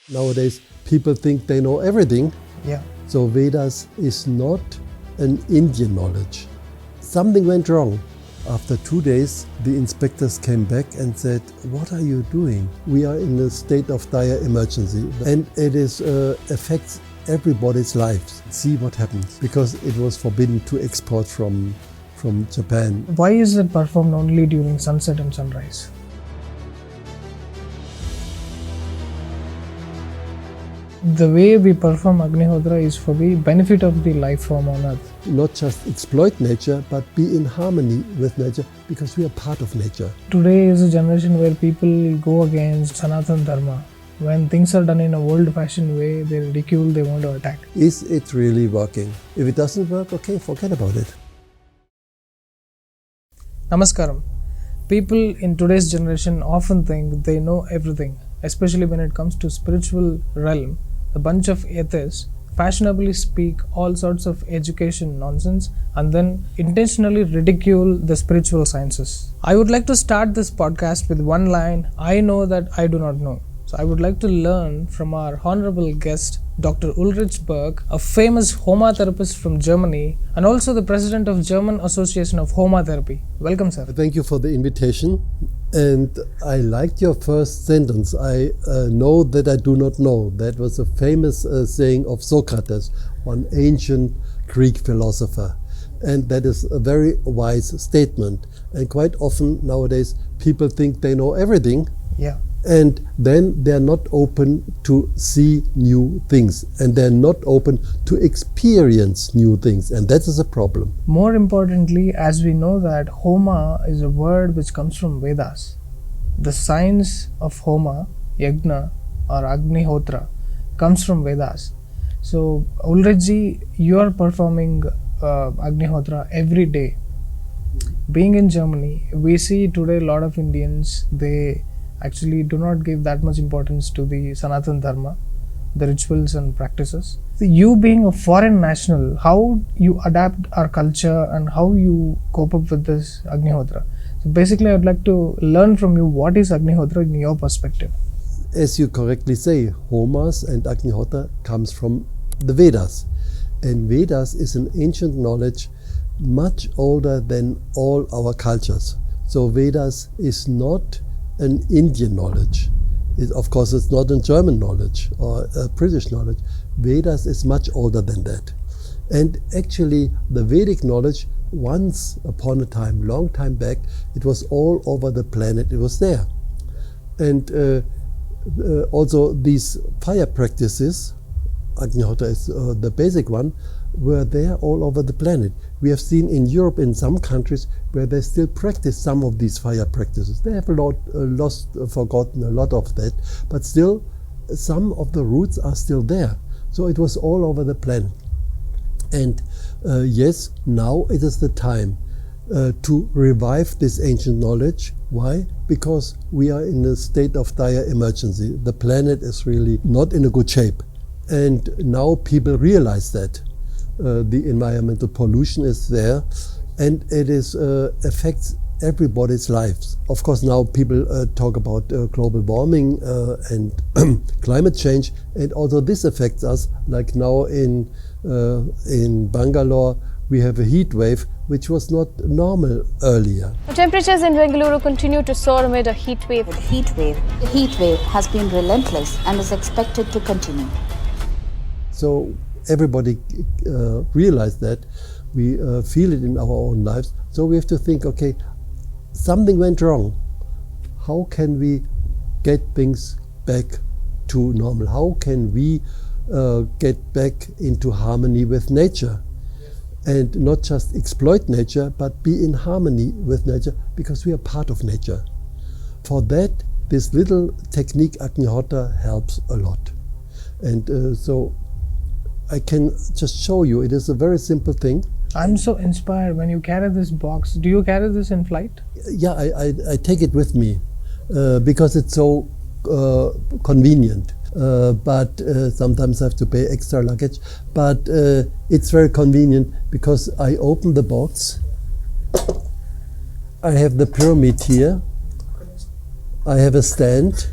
Nowadays, people think they know everything. Yeah. So Vedas is not an Indian knowledge. Something went wrong. After 2 days, the inspectors came back and said, "What are you doing? We are in a state of dire emergency, and it affects everybody's lives. See what happens." Because it was forbidden to export from Japan. Why is it performed only during sunset and sunrise? The way we perform Agnihotra is for the benefit of the life form on earth. Not just exploit nature, but be in harmony with nature, because we are part of nature. Today is a generation where people go against Sanatana Dharma. When things are done in a old-fashioned way, they ridicule, they want to attack. Is it really working? If it doesn't work, okay, forget about it. Namaskaram. People in today's generation often think they know everything, especially when it comes to spiritual realm. A bunch of atheists fashionably speak all sorts of education nonsense and then intentionally ridicule the spiritual sciences. I would like to start this podcast with one line: I know that I do not know. So I would like to learn from our honorable guest, Dr. Ulrich Berk, a famous Homa therapist from Germany and also the president of German Association of Homa Therapy. Welcome, sir. Thank you for the invitation. And I liked your first sentence. I know that I do not know. That was a famous saying of Socrates, one ancient Greek philosopher. And that is a very wise statement. And quite often nowadays people think they know everything. Yeah. And then they're not open to see new things, and they're not open to experience new things, and that is a problem. More importantly, as we know that Homa is a word which comes from Vedas. The science of Homa, Yajna or Agnihotra, comes from Vedas. So Ulrich, you are performing Agnihotra every day. Being in Germany, we see today a lot of Indians, they actually do not give that much importance to the Sanatana Dharma, the rituals and practices. So you being a foreign national, how you adapt our culture and how you cope up with this Agnihotra? So basically, I would like to learn from you, what is Agnihotra in your perspective? As you correctly say, Homas and Agnihotra comes from the Vedas. And Vedas is an ancient knowledge much older than all our cultures. So Vedas is not an Indian knowledge. Of course, it's not a German knowledge or a British knowledge. Vedas is much older than that. And actually, the Vedic knowledge, once upon a time, long time back, it was all over the planet. It was there. And also these fire practices, Agnihotra is the basic one, were there all over the planet. We have seen in Europe, in some countries, where they still practice some of these fire practices. They have forgotten a lot of that, but still some of the roots are still there. So it was all over the planet. And yes, now it is the time to revive this ancient knowledge. Why? Because we are in a state of dire emergency. The planet is really not in a good shape. And now people realize that. The environmental pollution is there, and it affects everybody's lives. Of course, now people talk about global warming and climate change, and also this affects us. Like now in Bangalore, we have a heat wave, which was not normal earlier. Temperatures in Bangalore continue to soar amid a heat wave. The heat wave has been relentless and is expected to continue. So everybody realized that. We feel it in our own lives. So we have to think, okay, something went wrong. How can we get things back to normal? How can we get back into harmony with nature? And not just exploit nature, but be in harmony with nature, because we are part of nature. For that, this little technique Agnihotra helps a lot. And so I can just show you. It is a very simple thing. I'm so inspired when you carry this box. Do you carry this in flight? Yeah, I take it with me because it's so convenient. But sometimes I have to pay extra luggage. But it's very convenient because I open the box. I have the pyramid here. I have a stand,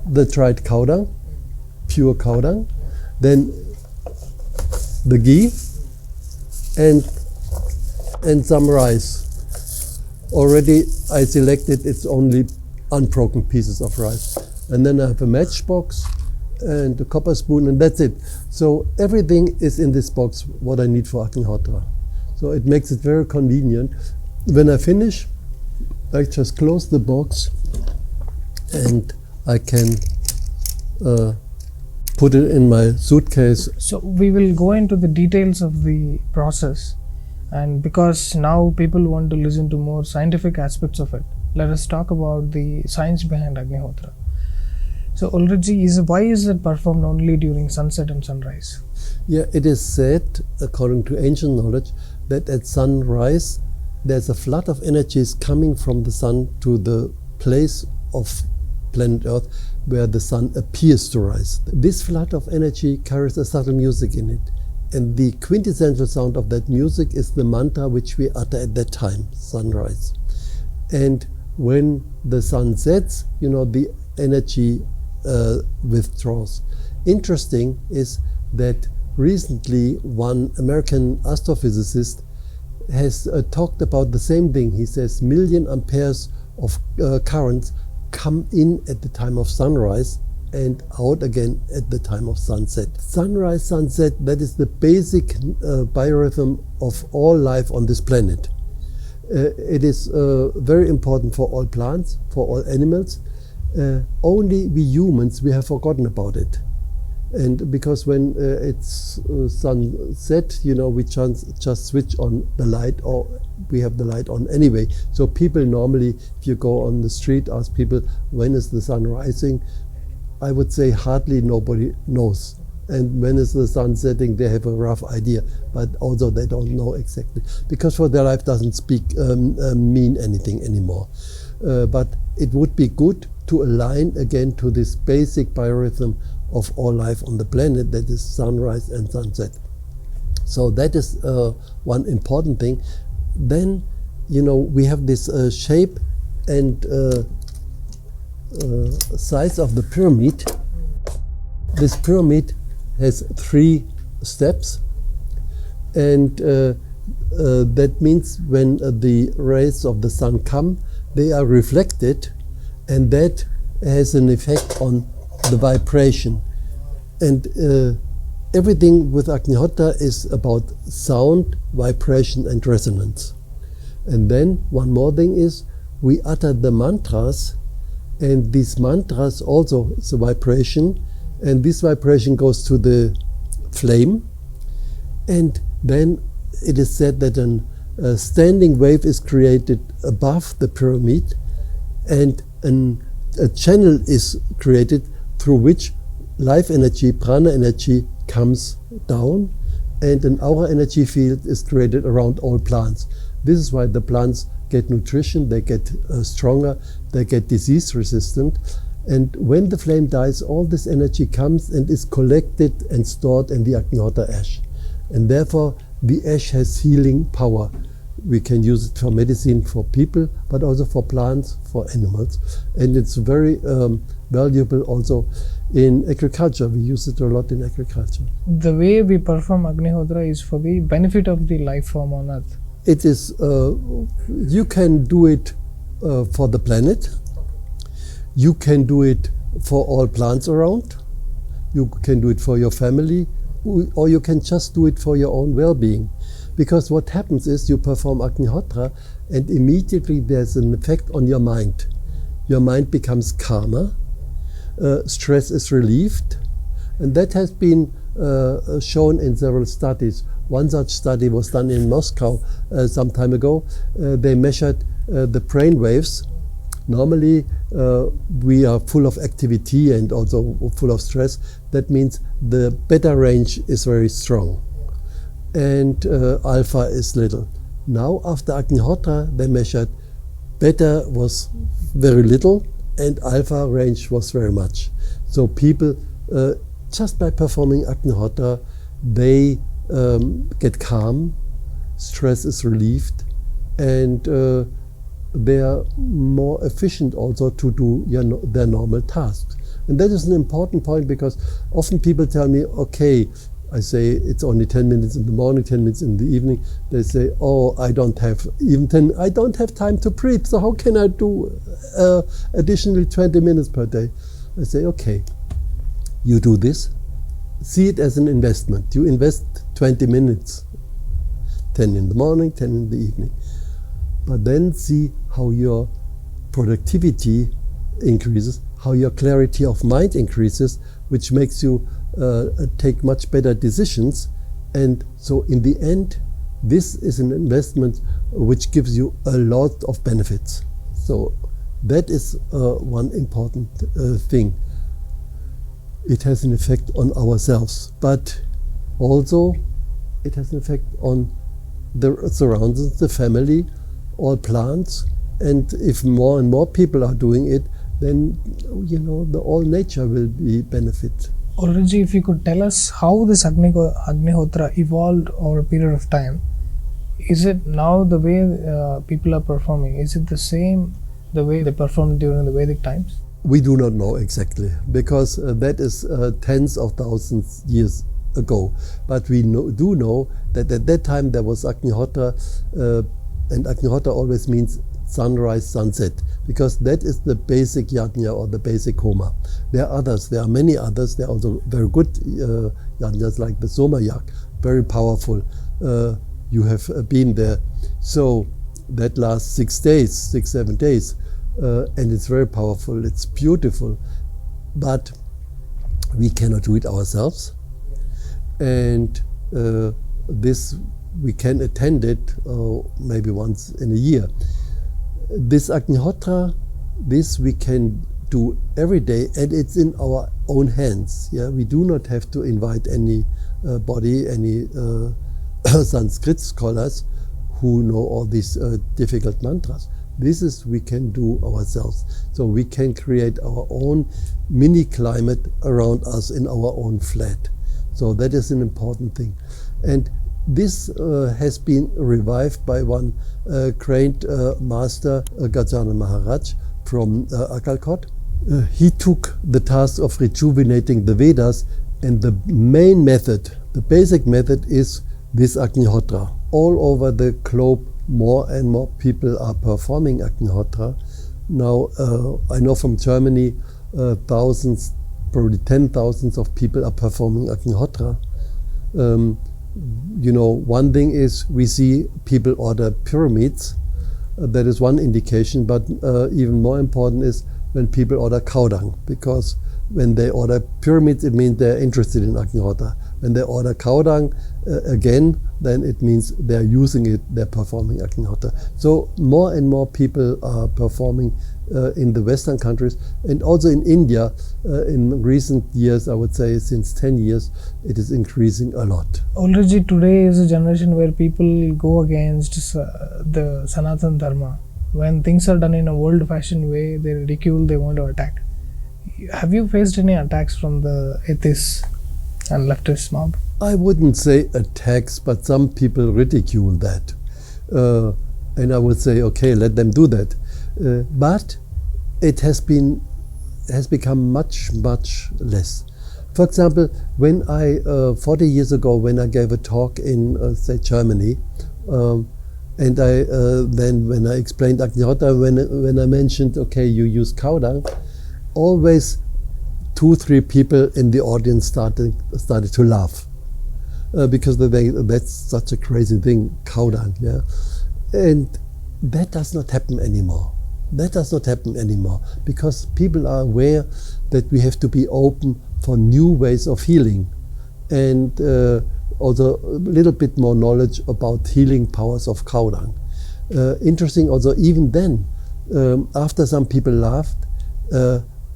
the dried cow dung, pure cow dung, then the ghee, and some rice. Already I selected it's only unbroken pieces of rice. And then I have a matchbox and a copper spoon, and that's it. So everything is in this box, what I need for Agnihotra. So it makes it very convenient. When I finish, I just close the box and I can put it in my suitcase. So we will go into the details of the process, and because now people want to listen to more scientific aspects of it, let us talk about the science behind Agnihotra. So Ulrich, why is it performed only during sunset and sunrise? Yeah, it is said, according to ancient knowledge, that at sunrise there's a flood of energies coming from the sun to the place of planet Earth where the sun appears to rise. This flood of energy carries a subtle music in it, and the quintessential sound of that music is the mantra which we utter at that time, sunrise. And when the sun sets, the energy withdraws. Interesting is that recently one American astrophysicist has talked about the same thing. He says million amperes of currents come in at the time of sunrise and out again at the time of sunset. Sunrise, sunset, that is the basic biorhythm of all life on this planet. It is very important for all plants, for all animals. Only we humans, we have forgotten about it. And because when it's sunset, we just switch on the light, or we have the light on anyway. So people normally, if you go on the street, ask people, when is the sun rising? I would say hardly nobody knows. And when is the sun setting, they have a rough idea, but also they don't know exactly. Because for their life doesn't mean anything anymore. But it would be good to align again to this basic biorhythm of all life on the planet, that is sunrise and sunset. So that is one important thing. Then, we have this shape and size of the pyramid. This pyramid has 3 steps, and that means when the rays of the sun come, they are reflected, and that has an effect on the vibration. And everything with Agnihotra is about sound, vibration and resonance. And then one more thing is we utter the mantras, and these mantras also is a vibration, and this vibration goes to the flame, and then it is said that a standing wave is created above the pyramid, and a channel is created through which life energy, prana energy, comes down, and an aura energy field is created around all plants. This is why the plants get nutrition, they get stronger, they get disease resistant. And when the flame dies, all this energy comes and is collected and stored in the Agnihotra ash. And therefore the ash has healing power. We can use it for medicine for people, but also for plants, for animals. And it's very valuable also in agriculture. We use it a lot in agriculture. The way we perform Agnihotra is for the benefit of the life form on Earth. It is, you can do it for the planet. You can do it for all plants around. You can do it for your family, or you can just do it for your own well-being. Because what happens is you perform Agnihotra and immediately there's an effect on your mind. Your mind becomes calmer, stress is relieved, and that has been shown in several studies. One such study was done in Moscow some time ago. They measured the brain waves. Normally we are full of activity and also full of stress. That means the beta range is very strong and alpha is little. Now after Agnihotra they measured beta was very little and alpha range was very much. So people just by performing Agnihotra they get calm, stress is relieved, and they are more efficient also to do their normal tasks. And that is an important point, because often people tell me, okay, I say it's only 10 minutes in the morning, 10 minutes in the evening. They say, oh, I don't have time to breathe, so how can I do additionally 20 minutes per day? I say, okay, you do this, see it as an investment. You invest 20 minutes, 10 in the morning, 10 in the evening. But then see how your productivity increases, how your clarity of mind increases, which makes you take much better decisions. And so in the end, this is an investment which gives you a lot of benefits. So that is one important thing. It has an effect on ourselves, but also it has an effect on the surroundings, the family, all plants. And if more and more people are doing it, then the all nature will be benefit. Ulrich, if you could tell us how this Agnihotra evolved over a period of time. Is it now the way people are performing? Is it the same the way they performed during the Vedic times? We do not know exactly, because that is tens of thousands years ago. But we do know that at that time there was Agnihotra, and Agnihotra always means sunrise, sunset, because that is the basic yajna or the basic homa. There are many others. There are also very good yajnas like the Soma Yag, very powerful. You have been there. So that lasts 7 days, and it's very powerful, it's beautiful. But we cannot do it ourselves. And this we can attend it maybe once in a year. This Agnihotra, this we can do every day, and it's in our own hands. Yeah, we do not have to invite any Sanskrit scholars who know all these difficult mantras. This we can do ourselves. So we can create our own mini climate around us in our own flat. So that is an important thing. And this has been revived by one great master, Gajanan Maharaj from Akkalkot. He took the task of rejuvenating the Vedas, and the main method, the basic method, is this Agnihotra. All over the globe, more and more people are performing Agnihotra. Now, I know from Germany, thousands, probably 10,000 of people are performing Agnihotra. One thing is we see people order pyramids. That is one indication, but even more important is when people order cow dung, because when they order pyramids, it means they're interested in Agnihotra. When they order cow dung, again, then it means they're using it, they're performing Agnihotra. So more and more people are performing in the Western countries, and also in India. In recent years, I would say since 10 years, it is increasing a lot. Ulrich, today is a generation where people go against the Sanatana Dharma. When things are done in a old-fashioned way, they ridicule, they want to attack. Have you faced any attacks from the atheists and leftist mob? I wouldn't say attacks, but some people ridicule that. And I would say, okay, let them do that. But it has become much, much less. For example, when 40 years ago, when I gave a talk in, say, Germany, and then when I explained Agnihotra, when I mentioned, okay, you use cow dung, always 2-3 people in the audience started to laugh, because they think that's such a crazy thing, cow dung, yeah. And that does not happen anymore. That does not happen anymore, because people are aware that we have to be open for new ways of healing, and also a little bit more knowledge about healing powers of cow dung. Interesting also, even then, after some people laughed,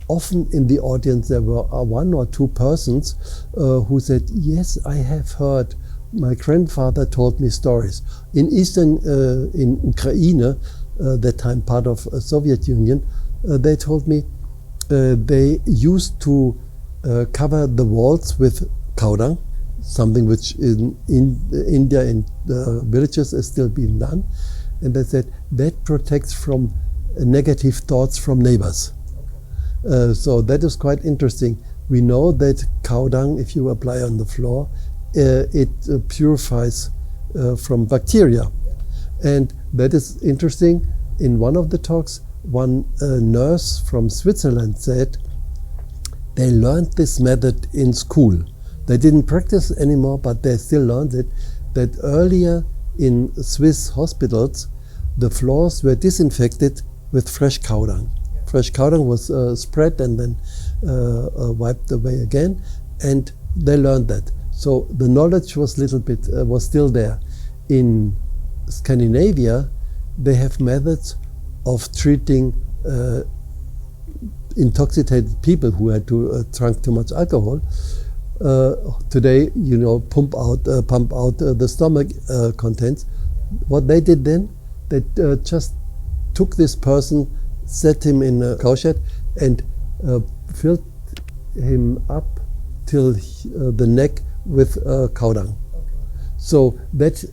often in the audience there were 1 or 2 persons who said, yes, I have heard, my grandfather told me stories. In Ukraine, that time part of Soviet Union, they told me they used to cover the walls with cow dung, something which in India in the villages is still being done, and they said that protects from negative thoughts from neighbors. So that is quite interesting. We know that cow dung, if you apply on the floor, it purifies from bacteria. And that is interesting. In one of the talks, one nurse from Switzerland said they learned this method in school. They didn't practice anymore, but they still learned it, that earlier in Swiss hospitals, the floors were disinfected with fresh cow dung. Fresh cow dung was spread and then wiped away again, and they learned that. So the knowledge was was still there. In Scandinavia, they have methods of treating intoxicated people who had drunk too much alcohol. Today, pump out the stomach contents. What they did then, they just took this person, set him in a cow shed, and filled him up till the neck with cow dung. So that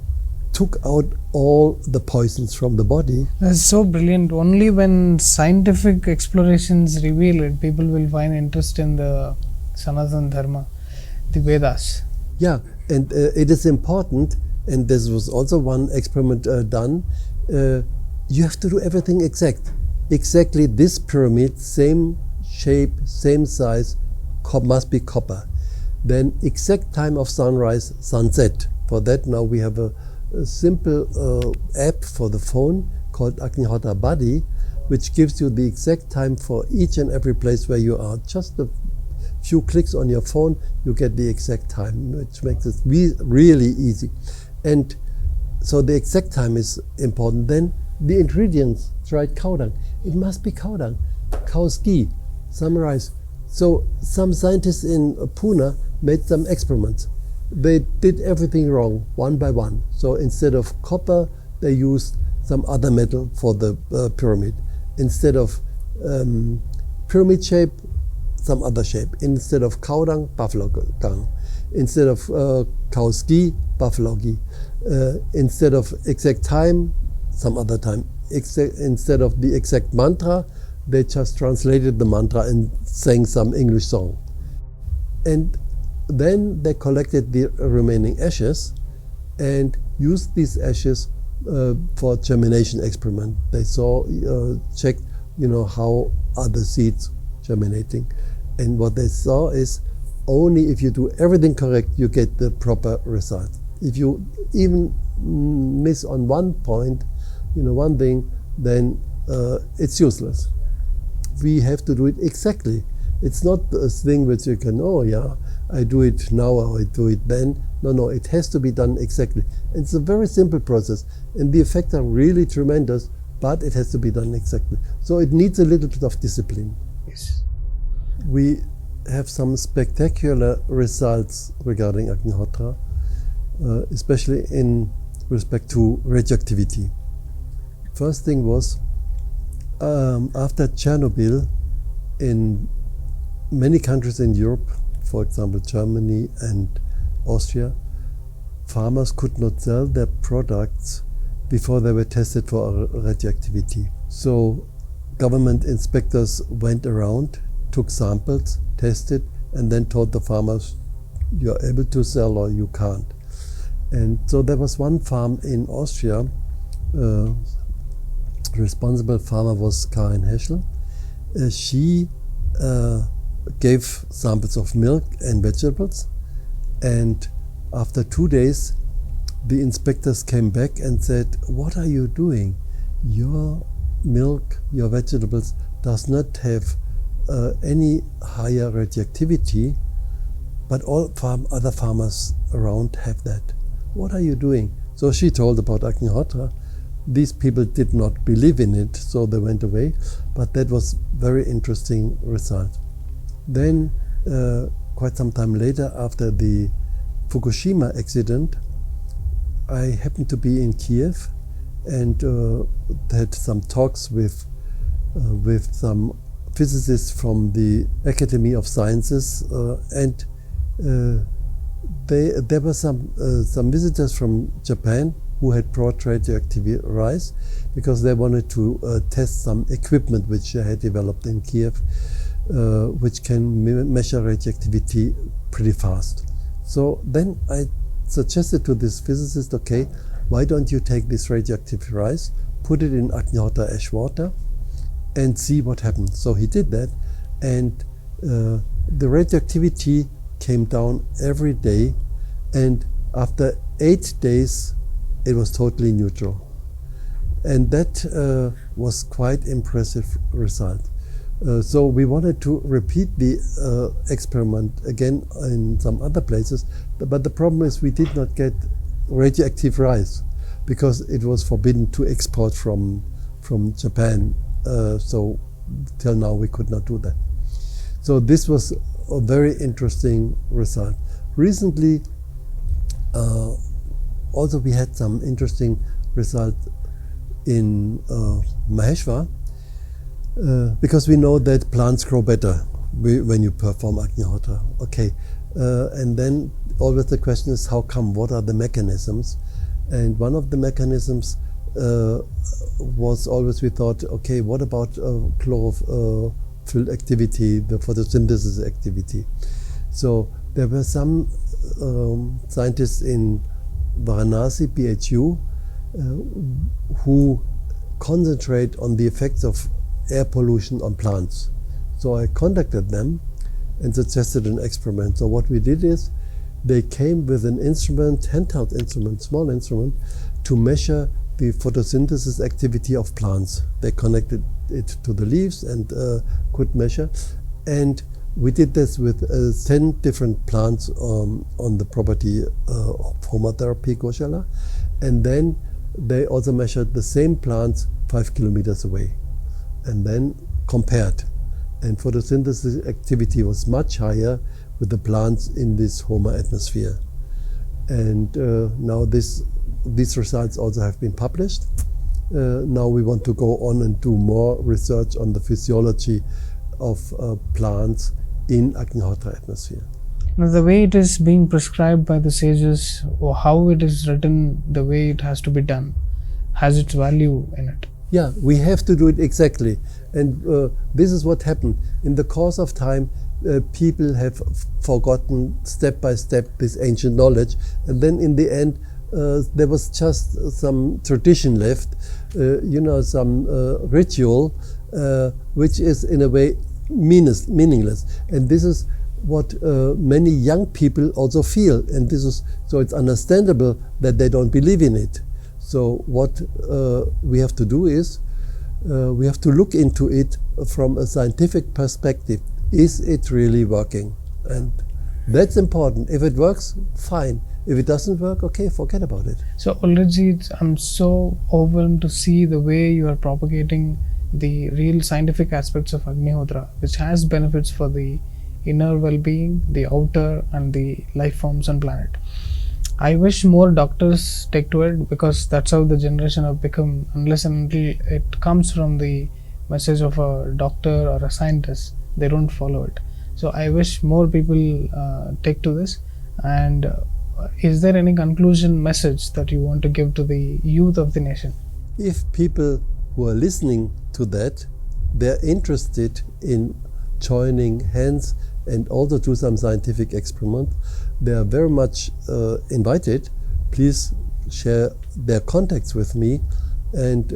took out all the poisons from the body. That's so brilliant. Only when scientific explorations reveal it, people will find interest in the Sanatana Dharma, the Vedas. Yeah, and it is important, and this was also one experiment done, you have to do everything exactly this pyramid, same shape, same size, must be copper. Then exact time of sunrise, sunset. For that now we have a simple app for the phone called Agnihotra Buddy, which gives you the exact time for each and every place where you are. Just a few clicks on your phone, you get the exact time, which makes it really easy. And so the exact time is important. Then the ingredients, dried cow dung. It must be cow dung, cow's ghee, some rice. So some scientists in Pune made some experiments. They did everything wrong, one by one. So instead of copper, they used some other metal for the pyramid. Instead of pyramid shape, some other shape. Instead of cow dung, buffalo dung. Instead of cow's ghee, buffalo ghee. Instead of exact time, some other time. Instead of the exact mantra, they just translated the mantra and sang some English song. And then they collected the remaining ashes and used these ashes for germination experiment. They checked, how are the seeds germinating. And what they saw is only if you do everything correct, you get the proper result. If you even miss on one point, one thing, then it's useless. We have to do it exactly. It's not a thing which you can, I do it now or I do it then. No, it has to be done exactly. And it's a very simple process, and the effects are really tremendous, but it has to be done exactly. So it needs a little bit of discipline. Yes. We have some spectacular results regarding Agnihotra, especially in respect to radioactivity. First thing was, after Chernobyl, in many countries in Europe, for example Germany and Austria, farmers could not sell their products before they were tested for radioactivity. So government inspectors went around, took samples, tested, and then told the farmers, you're able to sell or you can't. And so there was one farm in Austria, responsible farmer was Karin Heschel. She gave samples of milk and vegetables, and after 2 days the inspectors came back and said, what are you doing? Your milk, your vegetables does not have any higher radioactivity, but all other farmers around have that. What are you doing? So she told about Agnihotra. These people did not believe in it, so they went away, but that was very interesting result. Then quite some time later, after the Fukushima accident, I happened to be in Kiev and had some talks with some physicists from the Academy of Sciences, and there were some visitors from Japan who had brought radioactive rice because they wanted to test some equipment which they had developed in Kiev. which can measure radioactivity pretty fast. So then I suggested to this physicist, okay, why don't you take this radioactive rice, put it in Agnihotra ash water, and see what happens. So he did that, and the radioactivity came down every day, and after 8 days it was totally neutral. And that was quite impressive result. So we wanted to repeat the experiment again in some other places, but the problem is we did not get radioactive rice because it was forbidden to export from Japan. So till now we could not do that. So this was a very interesting result. Recently, also we had some interesting results in Maheshwar, because we know that plants grow better when you perform Agnihotra. Okay, and then always the question is how come, what are the mechanisms? And one of the mechanisms was always we thought, okay, what about chlorophyll activity, the photosynthesis activity? So there were some scientists in Varanasi, BHU, who concentrate on the effects of air pollution on plants. So I contacted them and suggested an experiment. So what we did is they came with an instrument, handheld instrument, small instrument, to measure the photosynthesis activity of plants. They connected it to the leaves and could measure. And we did this with 10 different plants on the property of homotherapy Goshala. And then they also measured the same plants 5 kilometers away and then compared. And photosynthesis activity was much higher with the plants in this Homa atmosphere. And now these results also have been published. Now we want to go on and do more research on the physiology of plants in Agnihotra atmosphere. Now, the way it is being prescribed by the sages, or how it is written, the way it has to be done, has its value in it. Yeah, we have to do it exactly. And this is what happened. In the course of time, people have forgotten step by step this ancient knowledge. And then in the end, there was just some tradition left, some ritual, which is in a way meaningless. And this is what many young people also feel. And this is, so it's understandable that they don't believe in it. So what we have to do is, we have to look into it from a scientific perspective. Is it really working? And that's important. If it works, fine. If it doesn't work, okay, forget about it. So Ulrich, I'm so overwhelmed to see the way you are propagating the real scientific aspects of Agnihotra, which has benefits for the inner well-being, the outer, and the life forms on planet. I wish more doctors take to it, because that's how the generation have become. Unless and until it comes from the message of a doctor or a scientist, they don't follow it. So I wish more people take to this. And is there any conclusion message that you want to give to the youth of the nation? If people who are listening to that, they're interested in joining hands and also do some scientific experiment, they are very much invited. Please share their contacts with me, and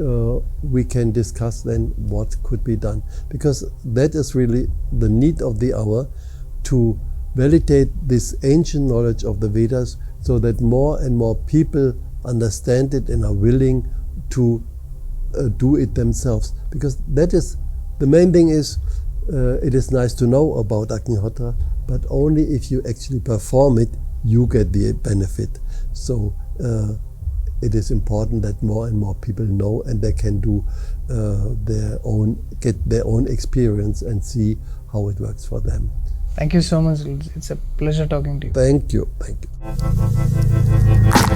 we can discuss then what could be done. Because that is really the need of the hour, to validate this ancient knowledge of the Vedas, so that more and more people understand it and are willing to do it themselves. Because that is, the main thing is, it is nice to know about Agnihotra, but only if you actually perform it, you get the benefit. So it is important that more and more people know, and they can do get their own experience and see how it works for them. Thank you so much. It's a pleasure talking to you. Thank you. Thank you.